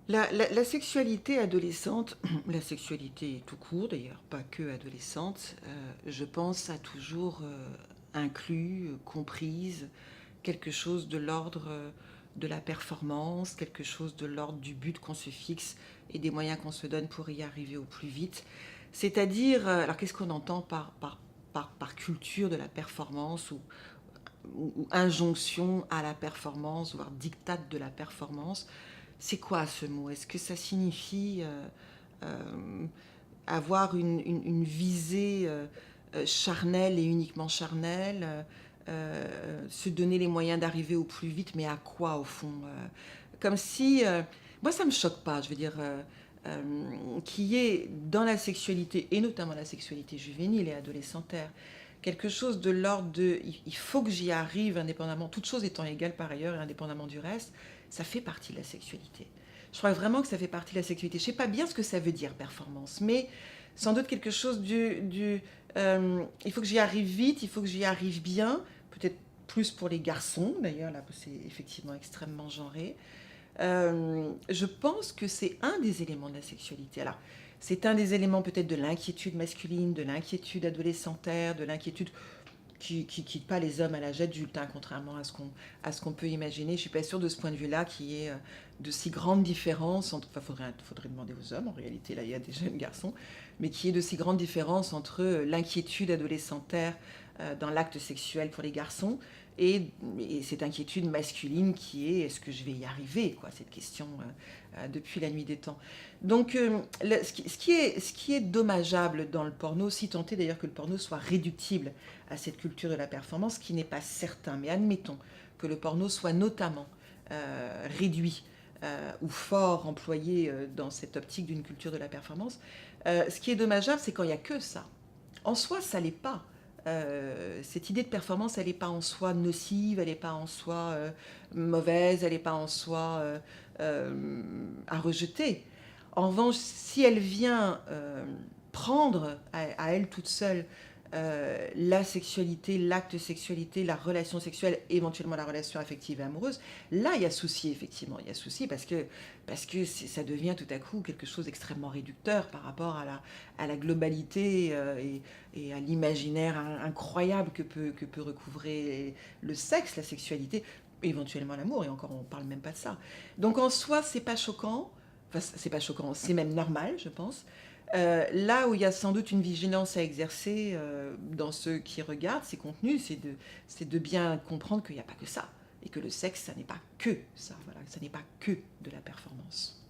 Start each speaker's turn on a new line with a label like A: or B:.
A: La sexualité adolescente, la sexualité tout court d'ailleurs, pas que adolescente, je pense a toujours inclus, comprise quelque chose de l'ordre de la performance, quelque chose de l'ordre du but qu'on se fixe et des moyens qu'on se donne pour y arriver au plus vite. C'est-à-dire, alors qu'est-ce qu'on entend par culture de la performance ou injonction à la performance, voire diktat de la performance? C'est quoi ce mot? Est-ce que ça signifie avoir une visée charnelle et uniquement charnelle, se donner les moyens d'arriver au plus vite, mais à quoi au fond? Comme si, moi ça me choque pas, je veux dire, qu'il y ait dans la sexualité, et notamment la sexualité juvénile et adolescentaire, quelque chose de l'ordre de il faut que j'y arrive indépendamment, toute chose étant égale par ailleurs et indépendamment du reste, ça fait partie de la sexualité. Je crois vraiment que ça fait partie de la sexualité. Je ne sais pas bien ce que ça veut dire performance, mais sans doute quelque chose il faut que j'y arrive vite, il faut que j'y arrive bien, peut-être plus pour les garçons d'ailleurs, là c'est effectivement extrêmement genré. Je pense que c'est un des éléments de la sexualité. Alors, c'est un des éléments peut-être de l'inquiétude masculine, de l'inquiétude adolescentaire, de l'inquiétude qui quitte pas les hommes à l'âge adulte, hein, contrairement à ce qu'on peut imaginer. Je suis pas sûre de ce point de vue-là qu'il y ait de si grandes différences entre. Enfin, faudrait demander aux hommes. En réalité, là, il y a des jeunes garçons, mais qu'il y ait de si grandes différences entre l'inquiétude adolescentaire dans l'acte sexuel pour les garçons et cette inquiétude masculine qui est est-ce que je vais y arriver, quoi, cette question depuis la nuit des temps. Donc, ce qui est dommageable dans le porno, si tant est d'ailleurs que le porno soit réductible à cette culture de la performance, ce qui n'est pas certain, mais admettons que le porno soit notamment réduit ou fort employé dans cette optique d'une culture de la performance, ce qui est dommageable, c'est quand il n'y a que ça. En soi, ça l'est pas. Cette idée de performance, elle n'est pas en soi nocive, elle n'est pas en soi mauvaise, elle n'est pas en soi à rejeter. En revanche, si elle vient prendre à elle toute seule la sexualité, l'acte sexualité, la relation sexuelle, éventuellement la relation affective et amoureuse, là il y a souci effectivement, il y a souci parce que ça devient tout à coup quelque chose d'extrêmement réducteur par rapport à la globalité et à l'imaginaire incroyable que peut recouvrer le sexe, la sexualité, éventuellement l'amour, et encore on parle même pas de ça. Donc en soi c'est pas choquant, enfin c'est pas choquant, c'est même normal je pense. Là où il y a sans doute une vigilance à exercer dans ceux qui regardent ces contenus, c'est de bien comprendre qu'il n'y a pas que ça. Et que le sexe, ça n'est pas que ça. Voilà, ça n'est pas que de la performance.